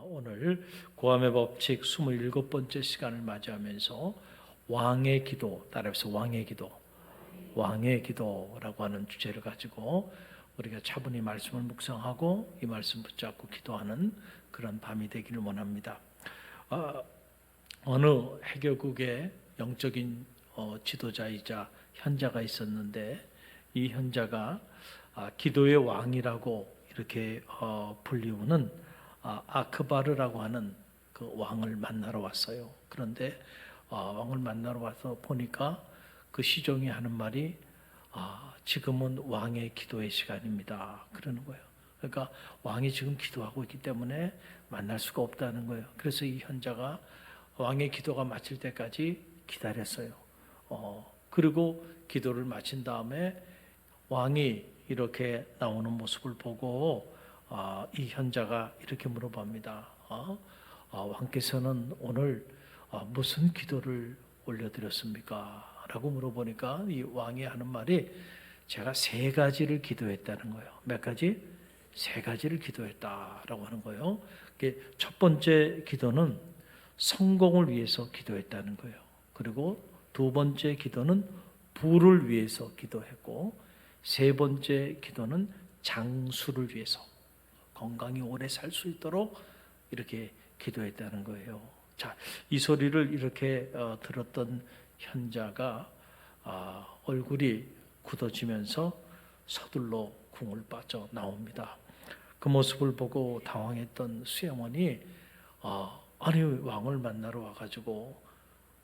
오늘 구함의 법칙 27번째 시간을 맞이하면서 왕의 기도, 따라해서 왕의 기도, 왕의 기도라고 하는 주제를 가지고 우리가 차분히 말씀을 묵상하고 이 말씀 붙잡고 기도하는 그런 밤이 되기를 원합니다. 어느 해결국의 영적인 지도자이자 현자가 있었는데 이 현자가 기도의 왕이라고 이렇게 불리우는 아크바르라고 하는 그 왕을 만나러 왔어요. 그런데 왕을 만나러 와서 보니까 그 시종이 하는 말이 지금은 왕의 기도의 시간입니다. 그러는 거예요. 그러니까 왕이 지금 기도하고 있기 때문에 만날 수가 없다는 거예요. 그래서 이 현자가 왕의 기도가 마칠 때까지 기다렸어요. 그리고 기도를 마친 다음에 왕이 이렇게 나오는 모습을 보고 이 현자가 이렇게 물어봅니다. 왕께서는 오늘 무슨 기도를 올려드렸습니까? 라고 물어보니까 이 왕이 하는 말이 제가 3가지를 기도했다는 거예요. 몇 가지? 3가지를 기도했다라고 하는 거예요. 첫 번째 기도는 성공을 위해서 기도했다는 거예요. 그리고 2번째 기도는 부를 위해서 기도했고 3번째 기도는 장수를 위해서 건강히 오래 살 수 있도록 이렇게 기도했다는 거예요. 자, 이 소리를 이렇게 들었던 현자가 얼굴이 굳어지면서 서둘러 궁을 빠져 나옵니다. 그 모습을 보고 당황했던 수양원이 아니 왕을 만나러 와가지고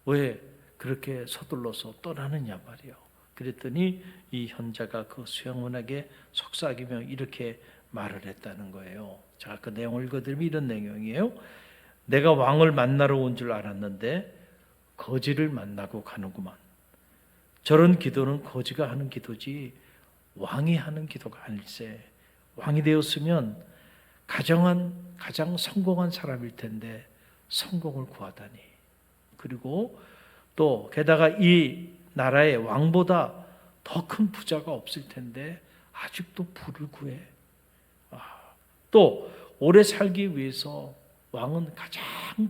왜 그렇게 서둘러서 떠나느냐 말이에요. 그랬더니 이 현자가 그 수양원에게 속삭이며 이렇게 말을 했다는 거예요. 자, 그 내용을 읽어드리면 이런 내용이에요. 내가 왕을 만나러 온 줄 알았는데 거지를 만나고 가는구만. 저런 기도는 거지가 하는 기도지 왕이 하는 기도가 아닐세. 왕이 되었으면 가장 성공한 사람일 텐데 성공을 구하다니. 그리고 또 게다가 이 나라에 왕보다 더 큰 부자가 없을 텐데 아직도 부를 구해. 또 오래 살기 위해서 왕은 가장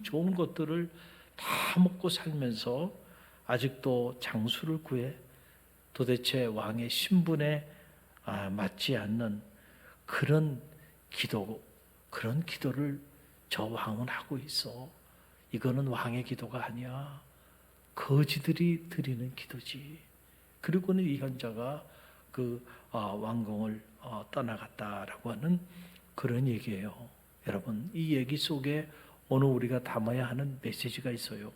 좋은 것들을 다 먹고 살면서 아직도 장수를 구해. 도대체 왕의 신분에 맞지 않는 그런 기도를 저 왕은 하고 있어. 이거는 왕의 기도가 아니야. 거지들이 드리는 기도지. 그리고는 이 현자가 그 왕궁을 떠나갔다라고 하는 그런 얘기예요. 여러분, 이 얘기 속에 오늘 우리가 담아야 하는 메시지가 있어요.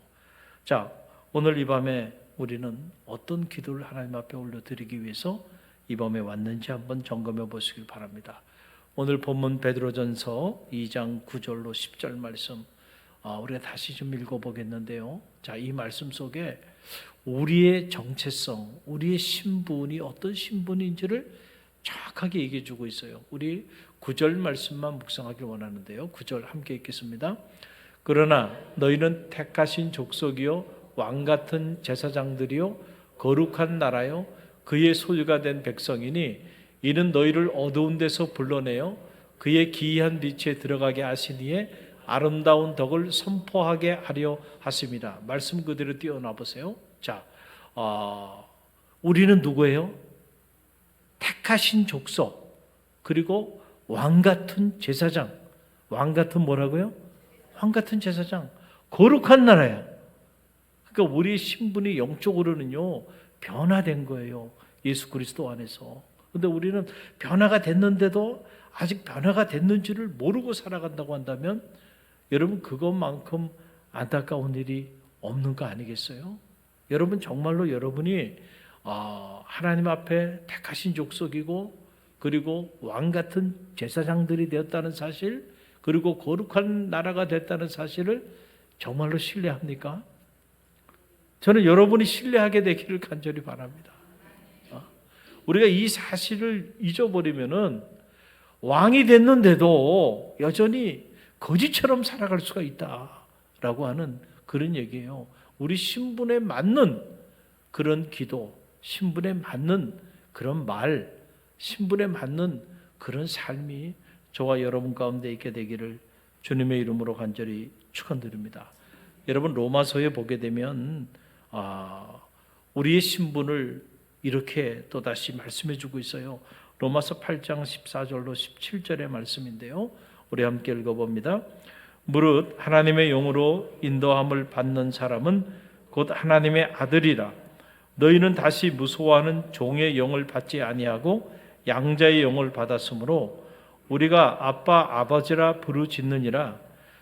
자, 오늘 이 밤에 우리는 어떤 기도를 하나님 앞에 올려드리기 위해서 이 밤에 왔는지 한번 점검해 보시길 바랍니다. 오늘 본문 베드로전서 2장 9절로 10절 말씀 우리가 다시 좀 읽어보겠는데요. 자, 이 말씀 속에 우리의 정체성, 우리의 신분이 어떤 신분인지를 정확하게 얘기해 주고 있어요. 우리 9절 말씀만 묵상하길 원하는데요. 9절 함께 읽겠습니다. 그러나 너희는 택하신 족속이요 왕같은 제사장들이요 거룩한 나라요 그의 소유가 된 백성이니 이는 너희를 어두운 데서 불러내어 그의 기이한 빛에 들어가게 하시니에 아름다운 덕을 선포하게 하려 하십니다. 말씀 그대로 띄워놔 보세요. 자, 우리는 누구예요? 택하신 족속, 그리고 왕같은 제사장. 왕같은 뭐라고요? 왕같은 제사장. 거룩한 나라야. 그러니까 우리의 신분이 영적으로는요 변화된 거예요. 예수 그리스도 안에서. 근데 우리는 변화가 됐는데도 아직 변화가 됐는지를 모르고 살아간다고 한다면 여러분 그것만큼 안타까운 일이 없는 거 아니겠어요? 여러분 정말로 여러분이 하나님 앞에 택하신 족속이고 그리고 왕같은 제사장들이 되었다는 사실, 그리고 거룩한 나라가 됐다는 사실을 정말로 신뢰합니까? 저는 여러분이 신뢰하게 되기를 간절히 바랍니다. 우리가 이 사실을 잊어버리면은 왕이 됐는데도 여전히 거지처럼 살아갈 수가 있다라고 하는 그런 얘기예요. 우리 신분에 맞는 그런 기도, 신분에 맞는 그런 말, 신분에 맞는 그런 삶이 저와 여러분 가운데 있게 되기를 주님의 이름으로 간절히 축원드립니다. 여러분 로마서에 보게 되면 우리의 신분을 이렇게 또다시 말씀해 주고 있어요. 로마서 8장 14절로 17절의 말씀인데요. 우리 함께 읽어봅니다. 무릇 하나님의 영으로 인도함을 받는 사람은 곧 하나님의 아들이라. 너희는 다시 무소하는 종의 영을 받지 아니하고 양자의 영을 받았으므로 우리가 아빠 아버지라 부르짖느니라.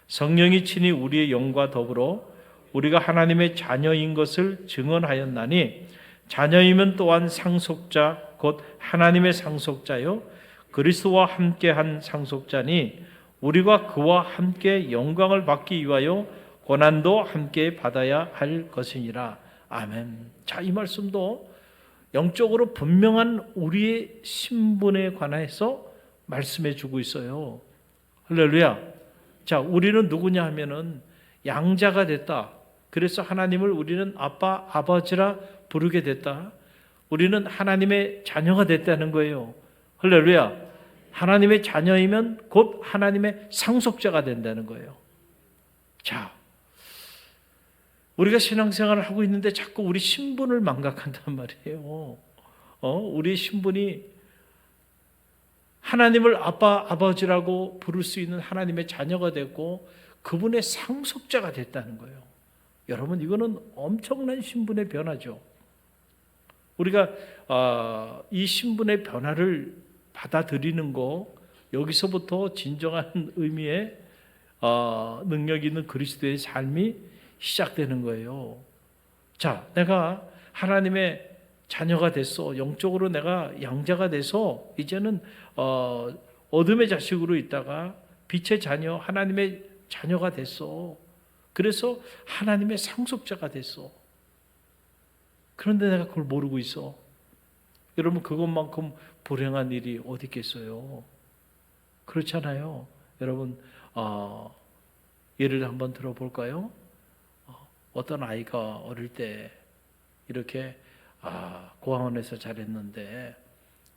성령이 친히 우리의 영과 더불어 우리가 하나님의 자녀인 것을 증언하였나니 자녀이면 또한 상속자 곧 하나님의 상속자요 그리스도와 함께한 상속자니 우리가 그와 함께 영광을 받기 위하여 고난도 함께 받아야 할 것이니라. 아멘. 자, 이 말씀도 영적으로 분명한 우리의 신분에 관해서 말씀해 주고 있어요. 할렐루야. 자, 우리는 누구냐 하면은 양자가 됐다. 그래서 하나님을 우리는 아빠, 아버지라 부르게 됐다. 우리는 하나님의 자녀가 됐다는 거예요. 할렐루야. 하나님의 자녀이면 곧 하나님의 상속자가 된다는 거예요. 자, 우리가 신앙생활을 하고 있는데 자꾸 우리 신분을 망각한단 말이에요. 우리 신분이 하나님을 아빠, 아버지라고 부를 수 있는 하나님의 자녀가 됐고 그분의 상속자가 됐다는 거예요. 여러분, 이거는 엄청난 신분의 변화죠. 우리가 이 신분의 변화를 받아들이는 거, 여기서부터 진정한 의미의 능력 있는 그리스도의 삶이 시작되는 거예요. 자, 내가 하나님의 자녀가 됐어. 영적으로 내가 양자가 돼서 이제는 어둠의 자식으로 있다가 빛의 자녀, 하나님의 자녀가 됐어. 그래서 하나님의 상속자가 됐어. 그런데 내가 그걸 모르고 있어. 여러분, 그것만큼 불행한 일이 어디 있겠어요? 그렇잖아요. 여러분, 예를 한번 들어볼까요? 어떤 아이가 어릴 때 이렇게 고아원에서 자랐는데,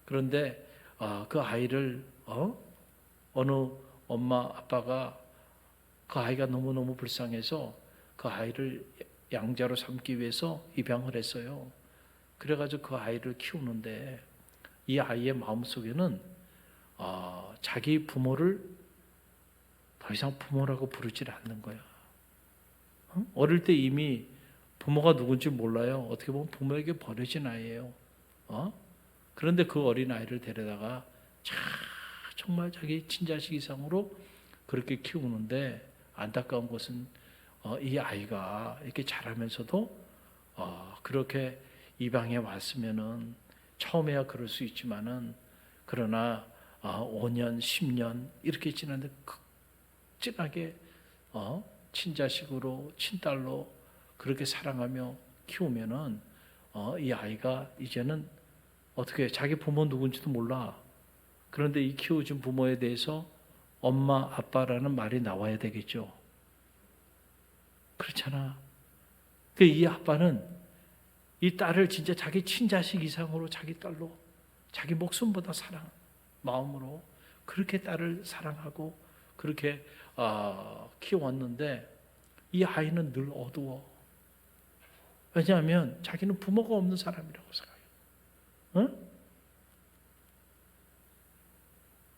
그런데 그 아이를 어느 엄마 아빠가 그 아이가 너무너무 불쌍해서 그 아이를 양자로 삼기 위해서 입양을 했어요. 그래가지고 그 아이를 키우는데 이 아이의 마음속에는 자기 부모를 더 이상 부모라고 부르질 않는 거야. 어릴 때 이미 부모가 누군지 몰라요. 어떻게 보면 부모에게 버려진 아이예요. 그런데 그 어린 아이를 데려다가 정말 자기 친자식 이상으로 그렇게 키우는데 안타까운 것은 이 아이가 이렇게 자라면서도 그렇게 입양해 왔으면은 처음에야 그럴 수 있지만은 그러나 5년, 10년 이렇게 지났는데 진하게 친자식으로 친딸로 그렇게 사랑하며 키우면은 이 아이가 이제는 어떻게 자기 부모 누군지도 몰라. 그런데 이 키워준 부모에 대해서 엄마, 아빠라는 말이 나와야 되겠죠. 그렇잖아. 이 아빠는 이 딸을 진짜 자기 친자식 이상으로 자기 딸로 자기 목숨보다 마음으로 그렇게 딸을 사랑하고 그렇게 키워왔는데 이 아이는 늘 어두워. 왜냐하면 자기는 부모가 없는 사람이라고 생각해요.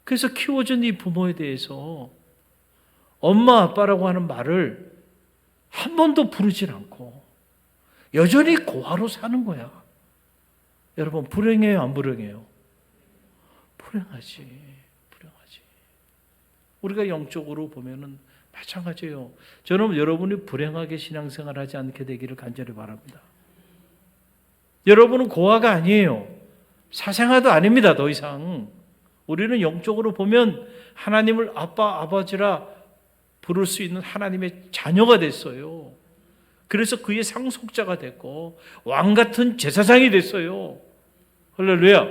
그래서 키워준 이 부모에 대해서 엄마 아빠라고 하는 말을 한 번도 부르질 않고 여전히 고아로 사는 거야. 여러분, 불행해요, 안 불행해요? 불행하지. 우리가 영적으로 보면은 마찬가지예요. 저는 여러분이 불행하게 신앙생활하지 않게 되기를 간절히 바랍니다. 여러분은 고아가 아니에요. 사생아도 아닙니다. 더 이상. 우리는 영적으로 보면 하나님을 아빠, 아버지라 부를 수 있는 하나님의 자녀가 됐어요. 그래서 그의 상속자가 됐고 왕 같은 제사장이 됐어요. 할렐루야.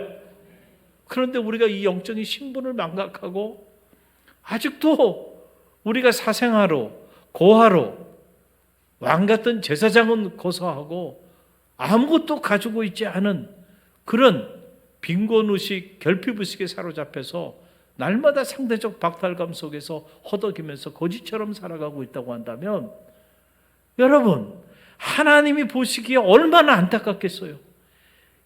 그런데 우리가 이 영적인 신분을 망각하고 아직도 우리가 사생아로, 고아로, 왕 같은 제사장은 고사하고 아무것도 가지고 있지 않은 그런 빈곤의식, 결핍의식에 사로잡혀서 날마다 상대적 박탈감 속에서 허덕이면서 거지처럼 살아가고 있다고 한다면 여러분, 하나님이 보시기에 얼마나 안타깝겠어요.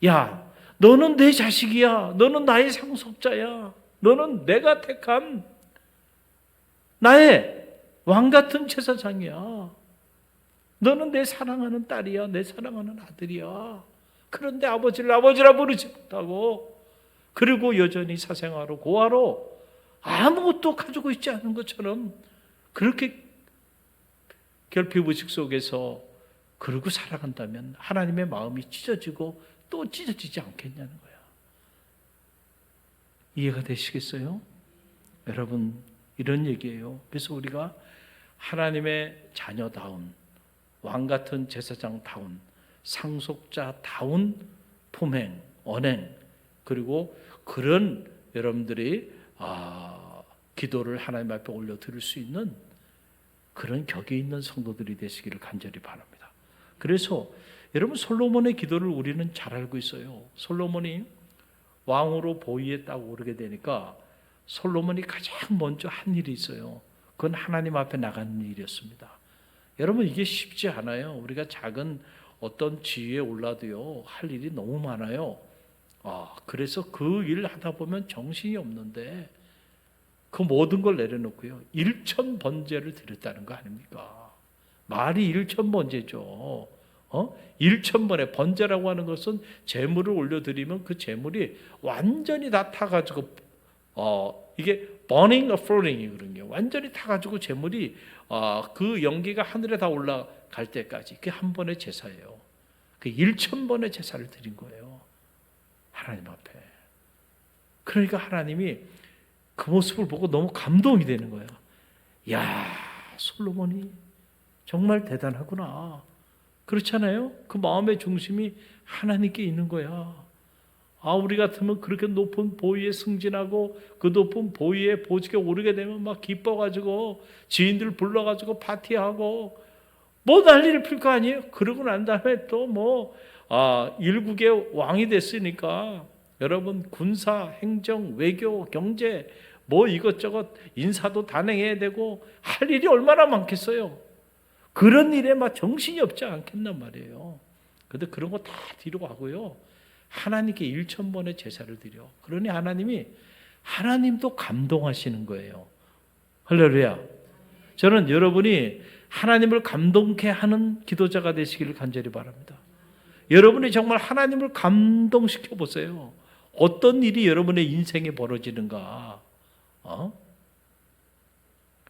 야, 너는 내 자식이야. 너는 나의 상속자야. 너는 내가 택한 나의 왕 같은 제사장이야. 너는 내 사랑하는 딸이야. 내 사랑하는 아들이야. 그런데 아버지를 아버지라 부르지 못하고, 그리고 여전히 사생아로 고아로 아무것도 가지고 있지 않은 것처럼 그렇게 결핍의식 속에서 그러고 살아간다면 하나님의 마음이 찢어지고 또 찢어지지 않겠냐는 거야. 이해가 되시겠어요? 여러분, 이런 얘기예요. 그래서 우리가 하나님의 자녀다운, 왕 같은 제사장다운, 상속자다운 품행, 언행, 그리고 그런 여러분들이 기도를 하나님 앞에 올려드릴 수 있는 그런 격에 있는 성도들이 되시기를 간절히 바랍니다. 그래서 여러분, 솔로몬의 기도를 우리는 잘 알고 있어요. 솔로몬이 왕으로 보위에 딱 오르게 되니까 솔로몬이 가장 먼저 한 일이 있어요. 그건 하나님 앞에 나가는 일이었습니다. 여러분, 이게 쉽지 않아요. 우리가 작은 어떤 지위에 올라도요, 할 일이 너무 많아요. 그래서 그 일 하다 보면 정신이 없는데 그 모든 걸 내려놓고요, 1,000번제를 드렸다는 거 아닙니까? 말이 1,000번제죠. 1,000번의 번제라고 하는 것은 제물을 올려드리면 그 제물이 완전히 다 타가지고 이게 burning offering이거든요. 완전히 타가지고 제물이 그 연기가 하늘에 다 올라갈 때까지 그게 한 번의 제사예요. 그 1,000번의 제사를 드린 거예요, 하나님 앞에. 그러니까 하나님이 그 모습을 보고 너무 감동이 되는 거예요. 야, 솔로몬이 정말 대단하구나. 그렇잖아요? 그 마음의 중심이 하나님께 있는 거야. 우리 같으면 그렇게 높은 보위에 승진하고 그 높은 보위에 보직에 오르게 되면 막 기뻐가지고 지인들 불러가지고 파티하고 뭐 난리를 필 거 아니에요? 그러고 난 다음에 또 일국의 왕이 됐으니까 여러분, 군사, 행정, 외교, 경제 뭐 이것저것 인사도 단행해야 되고 할 일이 얼마나 많겠어요. 그런 일에 막 정신이 없지 않겠단 말이에요. 그런데 그런 거 다 뒤로 하고요, 하나님께 1,000번의 제사를 드려. 그러니 하나님도 감동하시는 거예요. 할렐루야. 저는 여러분이 하나님을 감동케 하는 기도자가 되시기를 간절히 바랍니다. 여러분이 정말 하나님을 감동시켜 보세요. 어떤 일이 여러분의 인생에 벌어지는가.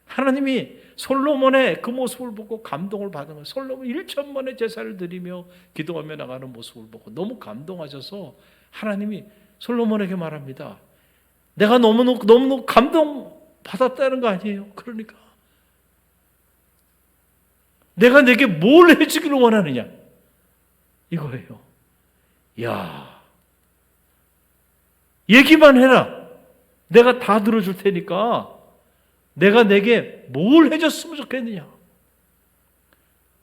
하나님이 솔로몬의 그 모습을 보고 감동을 받은 거예요. 솔로몬 1,000번의 제사를 드리며 기도하며 나가는 모습을 보고 너무 감동하셔서 하나님이 솔로몬에게 말합니다. 내가 너무 감동 받았다는 거 아니에요? 그러니까 내가 내게 뭘 해주기를 원하느냐, 이거예요. 야, 얘기만 해라. 내가 다 들어줄 테니까 내가 내게 뭘 해줬으면 좋겠느냐.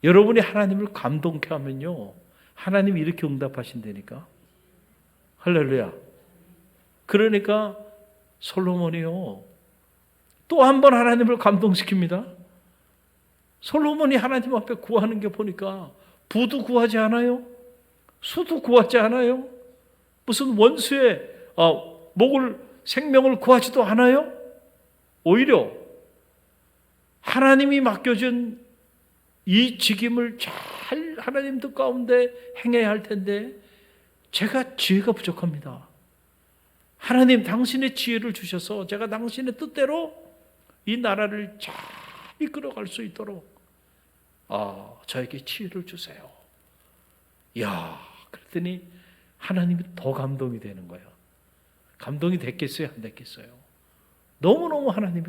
여러분이 하나님을 감동케 하면요, 하나님이 이렇게 응답하신다니까. 할렐루야. 그러니까 솔로몬이요, 또 한 번 하나님을 감동시킵니다. 솔로몬이 하나님 앞에 구하는 게 보니까 부도 구하지 않아요. 수도 구하지 않아요. 무슨 원수의 생명을 구하지도 않아요. 오히려 하나님이 맡겨준 이 직임을 잘 하나님 뜻 가운데 행해야 할 텐데 제가 지혜가 부족합니다. 하나님, 당신의 지혜를 주셔서 제가 당신의 뜻대로 이 나라를 잘 이끌어갈 수 있도록 저에게 지혜를 주세요. 그랬더니 하나님이 더 감동이 되는 거예요. 감동이 됐겠어요? 안 됐겠어요? 너무너무 하나님이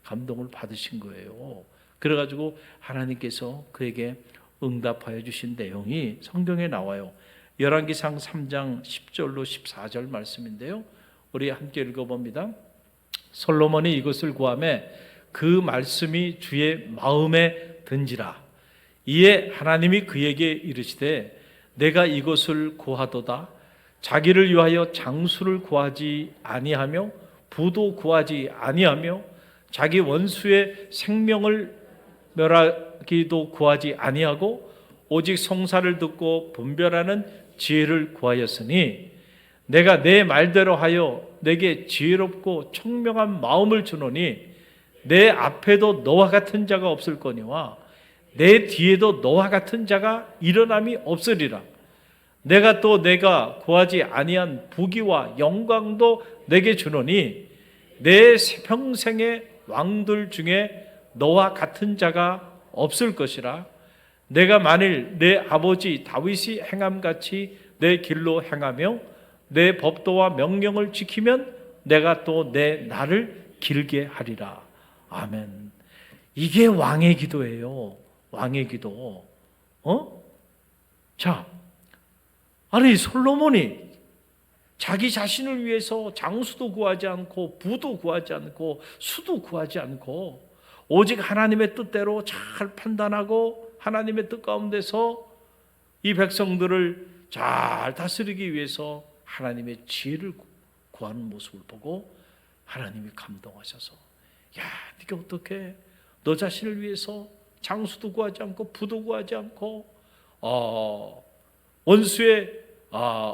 감동을 받으신 거예요. 그래가지고 하나님께서 그에게 응답하여 주신 내용이 성경에 나와요. 열왕기상 3장 10절로 14절 말씀인데요, 우리 함께 읽어봅니다. 솔로몬이 이것을 구하며 그 말씀이 주의 마음에 든지라. 이에 하나님이 그에게 이르시되 내가 이것을 구하도다. 자기를 위하여 장수를 구하지 아니하며 부도 구하지 아니하며 자기 원수의 생명을 멸하기도 구하지 아니하고 오직 송사를 듣고 분별하는 지혜를 구하였으니 내가 내 말대로 하여 내게 지혜롭고 청명한 마음을 주노니 내 앞에도 너와 같은 자가 없을 거니와 내 뒤에도 너와 같은 자가 일어남이 없으리라. 내가 또 내가 구하지 아니한 부귀와 영광도 내게 주노니 내 평생의 왕들 중에 너와 같은 자가 없을 것이라. 내가 만일 내 아버지 다윗이 행함같이 내 길로 행하며 내 법도와 명령을 지키면 내가 또 내 날을 길게 하리라. 아멘. 이게 왕의 기도예요. 왕의 기도. 자, 아니 솔로몬이 자기 자신을 위해서 장수도 구하지 않고 부도 구하지 않고 수도 구하지 않고 오직 하나님의 뜻대로 잘 판단하고 하나님의 뜻 가운데서 이 백성들을 잘 다스리기 위해서 하나님의 지혜를 구하는 모습을 보고 하나님이 감동하셔서 야, 네가 어떻게 너 자신을 위해서 장수도 구하지 않고 부도 구하지 않고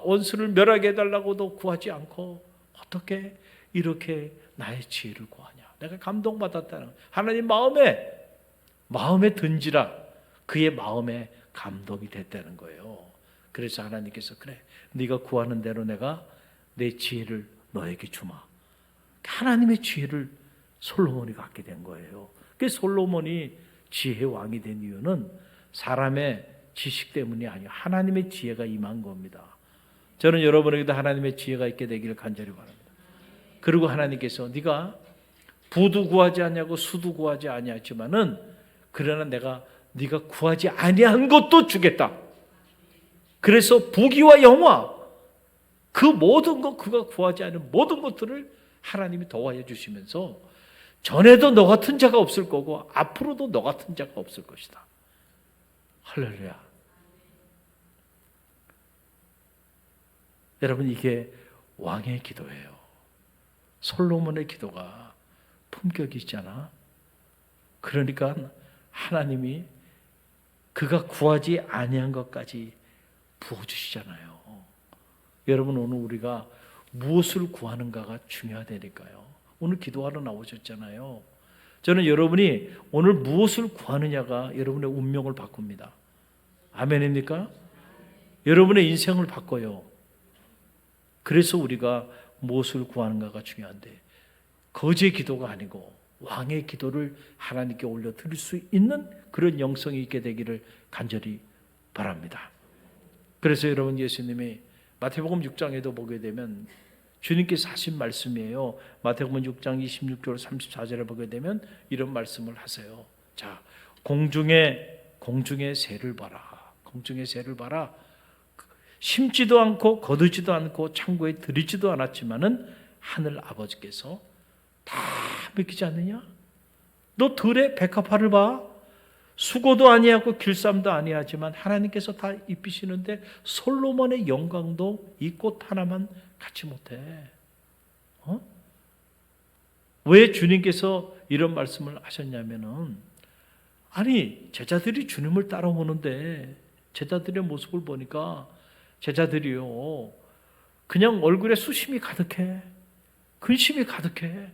원수를 멸하게 해달라고도 구하지 않고 어떻게 이렇게 나의 지혜를 구하냐. 내가 감동받았다는 하나님 마음에 든지라 그의 마음에 감동이 됐다는 거예요. 그래서 하나님께서 그래 네가 구하는 대로 내가 내 지혜를 너에게 주마. 하나님의 지혜를 솔로몬이 갖게 된 거예요. 그 솔로몬이 지혜의 왕이 된 이유는 사람의 지식 때문이 아니에요. 하나님의 지혜가 임한 겁니다. 저는 여러분에게도 하나님의 지혜가 있게 되기를 간절히 바랍니다. 그리고 하나님께서 네가 부도 구하지 않냐고 수도 구하지 아니하지만은 그러나 내가 네가 구하지 아니한 것도 주겠다. 그래서 부귀와 영화 그 모든 것 그가 구하지 않은 모든 것들을 하나님이 더하여 주시면서 전에도 너 같은 자가 없을 거고 앞으로도 너 같은 자가 없을 것이다. 할렐루야. 여러분 이게 왕의 기도예요. 솔로몬의 기도가 품격이 있잖아. 그러니까 하나님이 그가 구하지 아니한 것까지 부어주시잖아요. 여러분 오늘 우리가 무엇을 구하는가가 중요하다니까요. 오늘 기도하러 나오셨잖아요. 저는 여러분이 오늘 무엇을 구하느냐가 여러분의 운명을 바꿉니다. 아멘입니까? 여러분의 인생을 바꿔요. 그래서 우리가 무엇을 구하는가가 중요한데 거지의 기도가 아니고 왕의 기도를 하나님께 올려드릴 수 있는 그런 영성이 있게 되기를 간절히 바랍니다. 그래서 여러분 예수님이 마태복음 6장에도 보게 되면 주님께서 하신 말씀이에요. 마태복음 6장 26절 34절에 보게 되면 이런 말씀을 하세요. 자, 공중의 새를 봐라. 공중의 새를 봐라. 심지도 않고 거두지도 않고 창고에 들이지도 않았지만은 하늘 아버지께서 다 믿기지 않느냐? 너 들의 백합화를 봐. 수고도 아니하고 길쌈도 아니하지만 하나님께서 다 입히시는데 솔로몬의 영광도 이 꽃 하나만 갖지 못해. 왜 주님께서 이런 말씀을 하셨냐면은 아니 제자들이 주님을 따라오는데 제자들의 모습을 보니까 제자들이요 그냥 얼굴에 수심이 가득해. 근심이 가득해.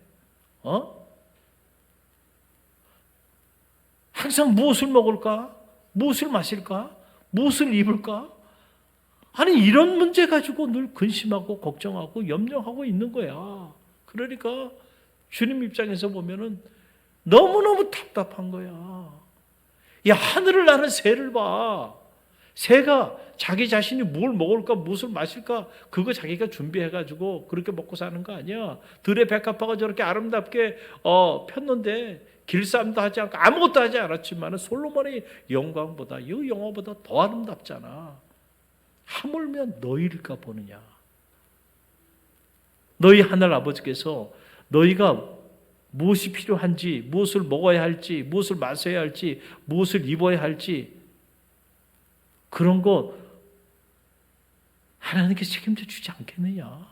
항상 무엇을 먹을까? 무엇을 마실까? 무엇을 입을까? 아니 이런 문제 가지고 늘 근심하고 걱정하고 염려하고 있는 거야. 그러니까 주님 입장에서 보면은 너무너무 답답한 거야. 야 하늘을 나는 새를 봐. 새가 자기 자신이 뭘 먹을까 무엇을 마실까 그거 자기가 준비해가지고 그렇게 먹고 사는 거 아니야. 들의 백합화가 저렇게 아름답게 폈는데 길쌈도 하지 않고 아무것도 하지 않았지만 솔로몬의 영광보다 이 영화보다 더 아름답잖아. 하물며 너희일까 보느냐. 너희 하늘 아버지께서 너희가 무엇이 필요한지 무엇을 먹어야 할지 무엇을 마셔야 할지 무엇을 입어야 할지 그런 거 하나님께서 책임져 주지 않겠느냐.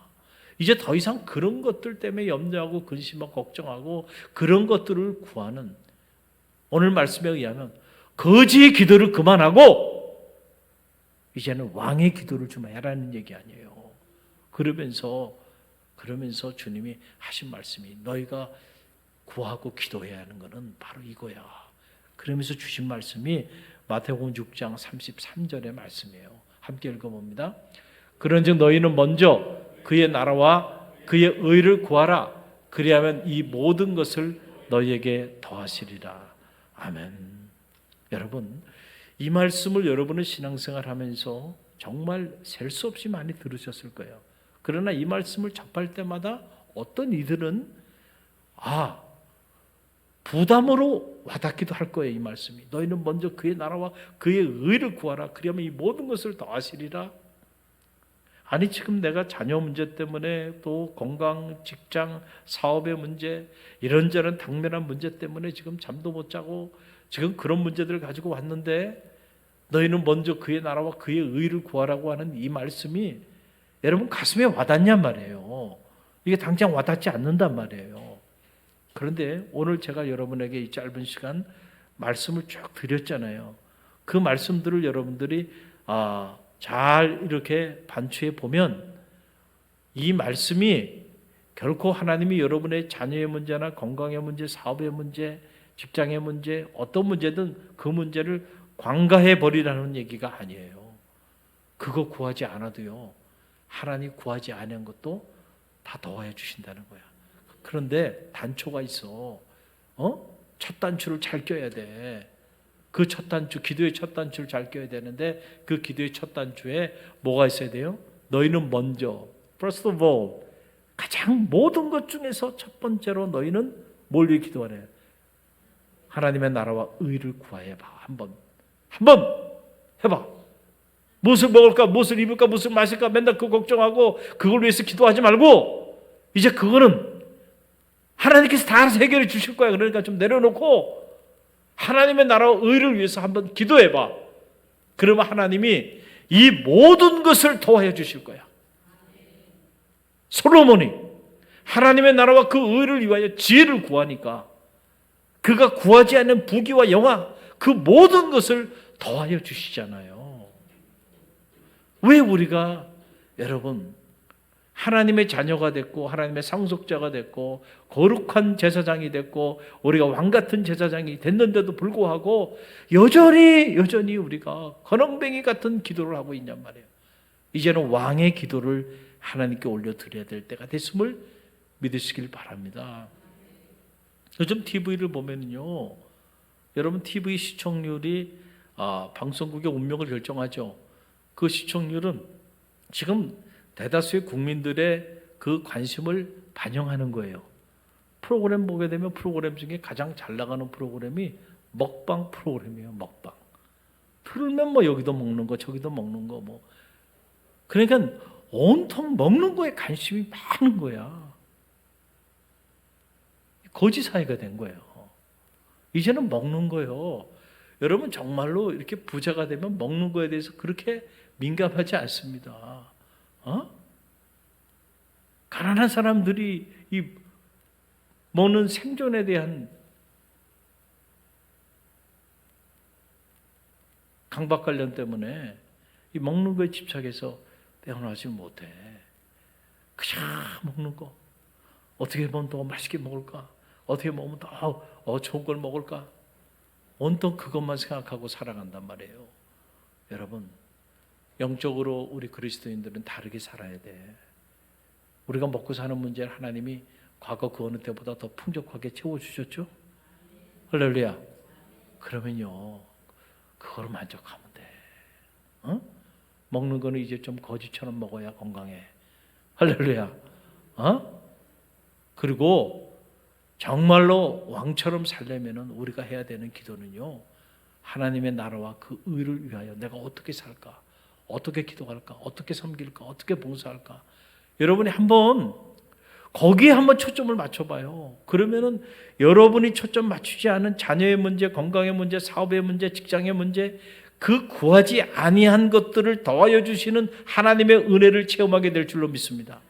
이제 더 이상 그런 것들 때문에 염려하고 근심하고 걱정하고 그런 것들을 구하는, 오늘 말씀에 의하면 거지의 기도를 그만하고 이제는 왕의 기도를 좀 해라는 얘기 아니에요. 그러면서 주님이 하신 말씀이 너희가 구하고 기도해야 하는 것은 바로 이거야. 그러면서 주신 말씀이 마태복음 6장 33절의 말씀이에요. 함께 읽어봅니다. 그런즉 너희는 먼저 그의 나라와 그의 의를 구하라. 그리하면 이 모든 것을 너희에게 더하시리라. 아멘. 여러분, 이 말씀을 여러분의 신앙생활 하면서 정말 셀 수 없이 많이 들으셨을 거예요. 그러나 이 말씀을 접할 때마다 어떤 이들은 부담으로 와닿기도 할 거예요. 이 말씀이 너희는 먼저 그의 나라와 그의 의를 구하라. 그러면 이 모든 것을 더하시리라. 아니 지금 내가 자녀 문제 때문에 또 건강, 직장, 사업의 문제, 이런저런 당면한 문제 때문에 지금 잠도 못 자고 지금 그런 문제들을 가지고 왔는데 너희는 먼저 그의 나라와 그의 의를 구하라고 하는 이 말씀이 여러분 가슴에 와닿냔 말이에요. 이게 당장 와닿지 않는단 말이에요. 그런데 오늘 제가 여러분에게 이 짧은 시간 말씀을 쭉 드렸잖아요. 그 말씀들을 여러분들이 잘 이렇게 반추해 보면 이 말씀이 결코 하나님이 여러분의 자녀의 문제나 건강의 문제, 사업의 문제, 직장의 문제, 어떤 문제든 그 문제를 관가해 버리라는 얘기가 아니에요. 그거 구하지 않아도요. 하나님 구하지 않은 것도 다 더해 주신다는 거야. 그런데 단초가 있어. 첫 단추를 잘 껴야 돼. 그 첫 단추, 기도의 첫 단추를 잘 껴야 되는데 그 기도의 첫 단추에 뭐가 있어야 돼요? 너희는 먼저, first of all, 가장 모든 것 중에서 첫 번째로 너희는 뭘 위해 기도하래? 하나님의 나라와 의를 구해봐. 한번 해봐. 무엇을 먹을까, 무엇을 입을까, 무엇을 마실까 맨날 그거 걱정하고 그걸 위해서 기도하지 말고 이제 그거는 하나님께서 다 알아서 해결해 주실 거야. 그러니까 좀 내려놓고 하나님의 나라와 의를 위해서 한번 기도해봐. 그러면 하나님이 이 모든 것을 더하여 주실 거야. 솔로몬이 하나님의 나라와 그 의를 위하여 지혜를 구하니까 그가 구하지 않는 부귀와 영화 그 모든 것을 더하여 주시잖아요. 왜 우리가 여러분 하나님의 자녀가 됐고 하나님의 상속자가 됐고 거룩한 제사장이 됐고 우리가 왕같은 제사장이 됐는데도 불구하고 여전히 우리가 거렁뱅이 같은 기도를 하고 있냔 말이에요. 이제는 왕의 기도를 하나님께 올려드려야 될 때가 됐음을 믿으시길 바랍니다. 요즘 TV를 보면요, 여러분 TV 시청률이 방송국의 운명을 결정하죠. 그 시청률은 지금 대다수의 국민들의 그 관심을 반영하는 거예요. 프로그램 보게 되면 프로그램 중에 가장 잘 나가는 프로그램이 먹방 프로그램이에요. 먹방. 틀면 뭐 여기도 먹는 거 저기도 먹는 거 뭐. 그러니까 온통 먹는 거에 관심이 많은 거야. 거지 사회가 된 거예요. 이제는 먹는 거요. 여러분 정말로 이렇게 부자가 되면 먹는 거에 대해서 그렇게 민감하지 않습니다. 가난한 사람들이 이 먹는 생존에 대한 강박 관련 때문에 이 먹는 거에 집착해서 떼어나지 못해. 그냥 먹는 거. 어떻게 보면 더 맛있게 먹을까? 어떻게 먹으면 더 좋은 걸 먹을까? 온통 그것만 생각하고 살아간단 말이에요. 여러분, 영적으로 우리 그리스도인들은 다르게 살아야 돼. 우리가 먹고 사는 문제를 하나님이 과거 그 어느 때보다 더 풍족하게 채워주셨죠? 할렐루야. 그러면요, 그거로 만족하면 돼. 먹는 거는 이제 좀 거지처럼 먹어야 건강해. 할렐루야. 그리고 정말로 왕처럼 살려면은 우리가 해야 되는 기도는요, 하나님의 나라와 그 의를 위하여 내가 어떻게 살까? 어떻게 기도할까? 어떻게 섬길까? 어떻게 봉사할까? 여러분이 한번 거기에 한번 초점을 맞춰봐요. 그러면은 여러분이 초점 맞추지 않은 자녀의 문제, 건강의 문제, 사업의 문제, 직장의 문제, 그 구하지 아니한 것들을 더하여 주시는 하나님의 은혜를 체험하게 될 줄로 믿습니다.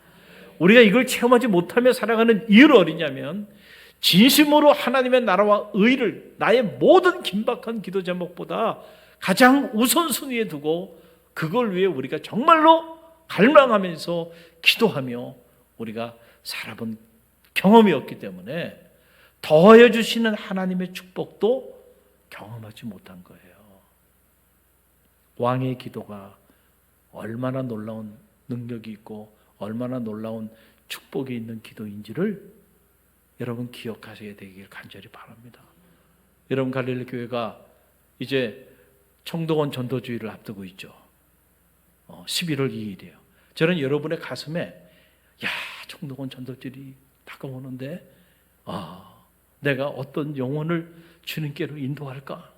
우리가 이걸 체험하지 못하며 살아가는 이유는 어디냐면 진심으로 하나님의 나라와 의를 나의 모든 긴박한 기도 제목보다 가장 우선순위에 두고 그걸 위해 우리가 정말로 갈망하면서 기도하며 우리가 살아본 경험이 없기 때문에 더하여 주시는 하나님의 축복도 경험하지 못한 거예요. 왕의 기도가 얼마나 놀라운 능력이 있고 얼마나 놀라운 축복이 있는 기도인지를 여러분 기억하셔야 되길 간절히 바랍니다. 여러분, 갈릴리 교회가 이제 청동원 전도주의를 앞두고 있죠. 11월 2일이에요. 저는 여러분의 가슴에 청동원 전도주일이 다가오는데 내가 어떤 영혼을 주님께로 인도할까?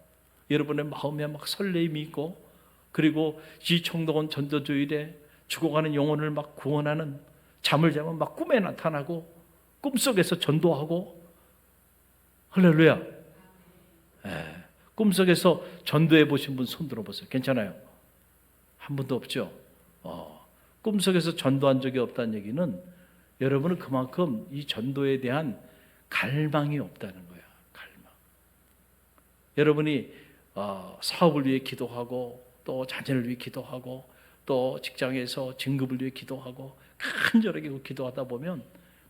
여러분의 마음에 막 설레임이 있고, 그리고 이 청동원 전도주일에 죽어가는 영혼을 막 구원하는, 잠을 자면 막 꿈에 나타나고 꿈속에서 전도하고. 할렐루야. 꿈속에서 전도해 보신 분 손 들어보세요. 괜찮아요? 한 분도 없죠? 꿈속에서 전도한 적이 없다는 얘기는 여러분은 그만큼 이 전도에 대한 갈망이 없다는 거야. 갈망. 여러분이 사업을 위해 기도하고, 또 자녀를 위해 기도하고, 또 직장에서 진급을 위해 기도하고 간절하게 기도하다 보면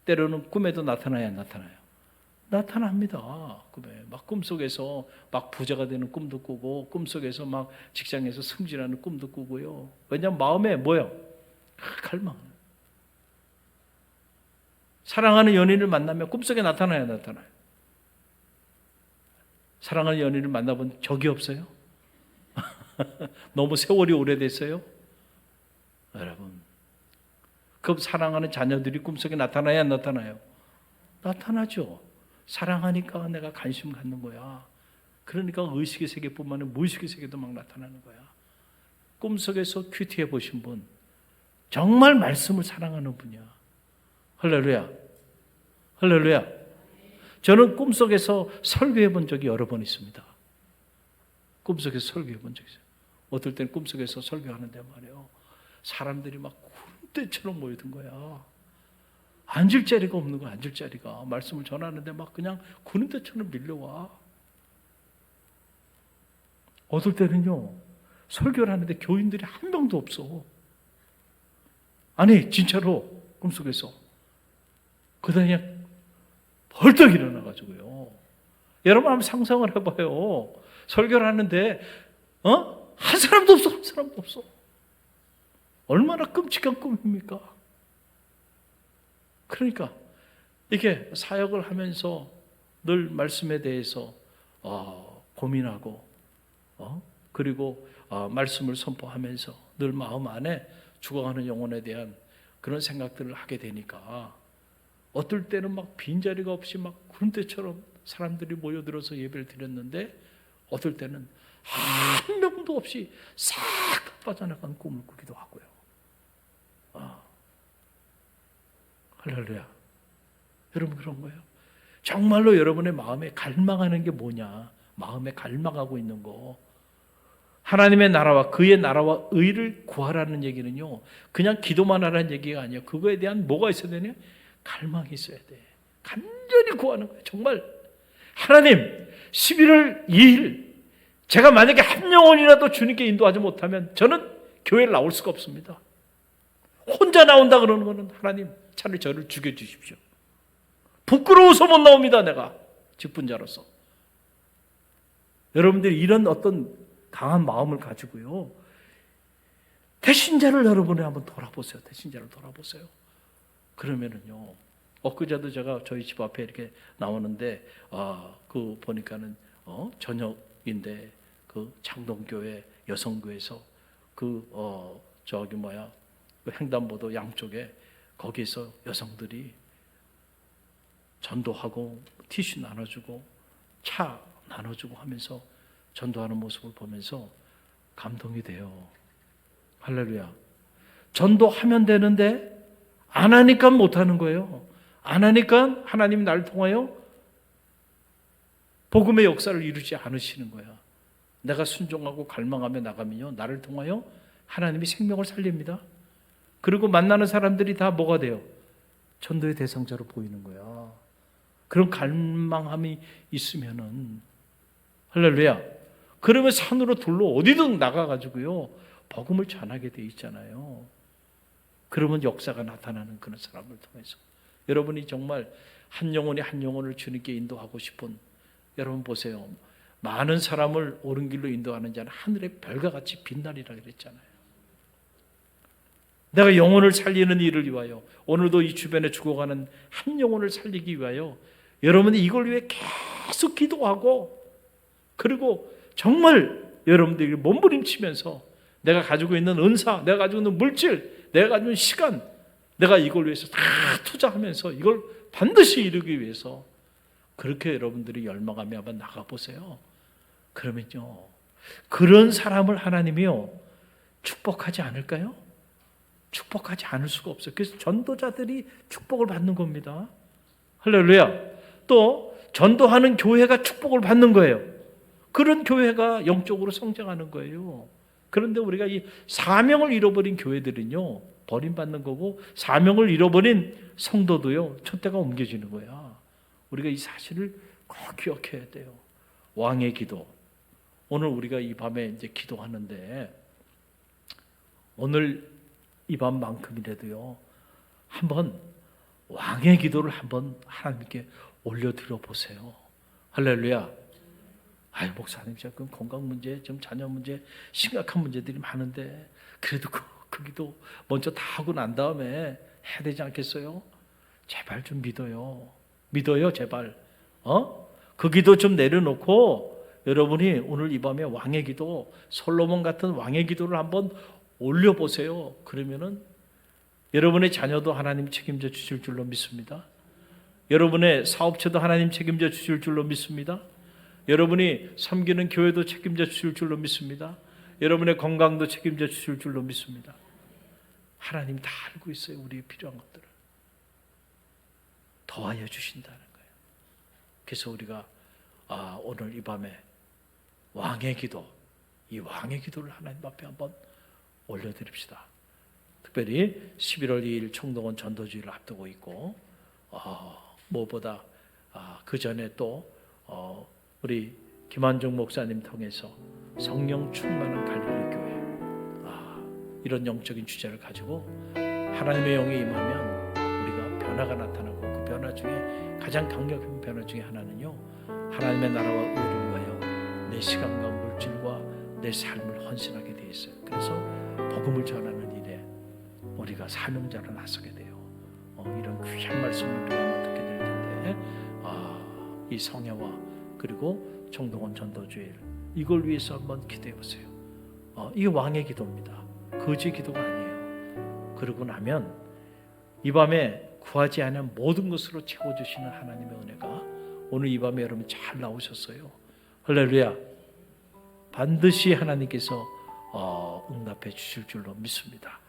때로는 꿈에도 나타나야 안 나타나요? 나타납니다. 꿈에 막 꿈속에서 막 부자가 되는 꿈도 꾸고, 꿈속에서 막 직장에서 승진하는 꿈도 꾸고요. 왜냐하면 마음에 뭐예요? 갈망. 사랑하는 연인을 만나면 꿈속에 나타나야 나타나요? 사랑하는 연인을 만나본 적이 없어요? 너무 세월이 오래됐어요? 여러분, 그 사랑하는 자녀들이 꿈속에 나타나야 안 나타나요? 나타나죠. 사랑하니까 내가 관심 갖는 거야. 그러니까 의식의 세계뿐만 아니라 무의식의 세계도 막 나타나는 거야. 꿈속에서 큐티해 보신 분, 정말 말씀을 사랑하는 분이야. 할렐루야. 할렐루야. 저는 꿈속에서 설교해 본 적이 여러 번 있습니다. 꿈속에서 설교해 본 적이 있어요. 어떨 때는 꿈속에서 설교하는데 말이에요, 사람들이 막 군대처럼 모이던 거야. 앉을 자리가 없는 거야. 앉을 자리가. 말씀을 전하는데 막 그냥 군대처럼 밀려와. 어떨 때는요, 설교를 하는데 교인들이 한 명도 없어. 아니 진짜로 꿈속에서. 그다음에 그냥 벌떡 일어나가지고요. 여러분 한번 상상을 해봐요. 설교를 하는데 한 사람도 없어. 한 사람도 없어. 얼마나 끔찍한 꿈입니까? 그러니까 이게 사역을 하면서 늘 말씀에 대해서 고민하고 그리고 말씀을 선포하면서 늘 마음 안에 죽어가는 영혼에 대한 그런 생각들을 하게 되니까 어떨 때는 막 빈자리가 없이 막 군대처럼 사람들이 모여들어서 예배를 드렸는데 어떨 때는 한 명도 없이 싹 빠져나간 꿈을 꾸기도 하고요. 할렐루야. 여러분 그런 거예요. 정말로 여러분의 마음에 갈망하는 게 뭐냐? 마음에 갈망하고 있는 거. 하나님의 나라와 그의 나라와 의를 구하라는 얘기는요, 그냥 기도만 하라는 얘기가 아니에요. 그거에 대한 뭐가 있어야 되냐? 갈망이 있어야 돼. 간절히 구하는 거예요. 정말 하나님, 11월 2일 제가 만약에 한 영혼이라도 주님께 인도하지 못하면 저는 교회를 나올 수가 없습니다. 혼자 나온다 그러는 거는 하나님 차라리 저를 죽여주십시오. 부끄러워서 못 나옵니다. 내가 직분자로서. 여러분들이 이런 어떤 강한 마음을 가지고요, 대신자를 여러분이 한번 돌아보세요. 대신자를 돌아보세요. 그러면은요, 엊그제도 제가 저희 집 앞에 이렇게 나오는데 그 보니까는 저녁인데 그 창동교회 여성교회에서 그 횡단보도 양쪽에 거기서 여성들이 전도하고 티슈 나눠주고 차 나눠주고 하면서 전도하는 모습을 보면서 감동이 돼요. 할렐루야. 전도하면 되는데 안 하니까 못하는 거예요. 안 하니까 하나님 나를 통하여 복음의 역사를 이루지 않으시는 거야. 내가 순종하고 갈망하며 나가면요, 나를 통하여 하나님이 생명을 살립니다. 그리고 만나는 사람들이 다 뭐가 돼요? 전도의 대상자로 보이는 거야. 그런 갈망함이 있으면은 할렐루야. 그러면 산으로 둘로 어디든 나가가지고요 복음을 전하게 돼 있잖아요. 그러면 역사가 나타나는 그런 사람을 통해서 여러분이 정말 한 영혼이 한 영혼을 주님께 인도하고 싶은, 여러분 보세요. 많은 사람을 옳은 길로 인도하는 자는 하늘의 별과 같이 빛나리라 그랬잖아요. 내가 영혼을 살리는 일을 위하여, 오늘도 이 주변에 죽어가는 한 영혼을 살리기 위하여 여러분이 이걸 위해 계속 기도하고, 그리고 정말 여러분들이 몸부림치면서 내가 가지고 있는 은사, 내가 가지고 있는 물질, 내가 가지고 있는 시간, 내가 이걸 위해서 다 투자하면서 이걸 반드시 이루기 위해서 그렇게 여러분들이 열망하며 한번 나가보세요. 그러면요 그런 사람을 하나님이요 축복하지 않을까요? 축복하지 않을 수가 없어요. 그래서 전도자들이 축복을 받는 겁니다. 할렐루야. 또 전도하는 교회가 축복을 받는 거예요. 그런 교회가 영적으로 성장하는 거예요. 그런데 우리가 이 사명을 잃어버린 교회들은요 버림받는 거고, 사명을 잃어버린 성도도요 촛대가 옮겨지는 거야. 우리가 이 사실을 꼭 기억해야 돼요. 왕의 기도. 오늘 우리가 이 밤에 이제 기도하는데, 오늘 이 밤만큼이라도요 한번 왕의 기도를 한번 하나님께 올려드려 보세요. 할렐루야. 아유 목사님, 지금 건강 문제, 좀 자녀 문제, 심각한 문제들이 많은데 그래도 그 기도 먼저 다 하고 난 다음에 해야 되지 않겠어요? 제발 좀 믿어요. 믿어요, 제발. 그 기도 좀 내려놓고 여러분이 오늘 이 밤에 왕의 기도, 솔로몬 같은 왕의 기도를 한번 올려보세요. 그러면은 여러분의 자녀도 하나님 책임져 주실 줄로 믿습니다. 여러분의 사업체도 하나님 책임져 주실 줄로 믿습니다. 여러분이 섬기는 교회도 책임져 주실 줄로 믿습니다. 여러분의 건강도 책임져 주실 줄로 믿습니다. 하나님 다 알고 있어요. 우리의 필요한 것들을 더하여 주신다는 거예요. 그래서 우리가 오늘 이 밤에 왕의 기도, 이 왕의 기도를 하나님 앞에 한번 올려드립시다. 특별히 11월 2일 총동원 전도주의를 앞두고 있고, 무엇보다 그 전에 또 우리 김한종 목사님 통해서 성령 충만한 갈릴리 교회, 이런 영적인 주제를 가지고 하나님의 영이 임하면 우리가 변화가 나타나고, 그 변화 중에 가장 강력한 변화 중에 하나는요 하나님의 나라와 의를 위하여 내 시간과 물질과 내 삶을 헌신하게 돼 있어요. 그래서 복음을 전하는 일에 우리가 사명자로 나서게 돼요. 이런 귀한 말씀을 우리가 한번 듣게 될 텐데, 이 성야와 그리고 총동원 전도주일, 이걸 위해서 한번 기도해 보세요. 이게 왕의 기도입니다. 거지 기도가 아니에요. 그러고 나면 이 밤에 구하지 않은 모든 것으로 채워주시는 하나님의 은혜가 오늘 이 밤에 여러분 잘 나오셨어요. 할렐루야. 반드시 하나님께서 응답해 주실 줄로 믿습니다.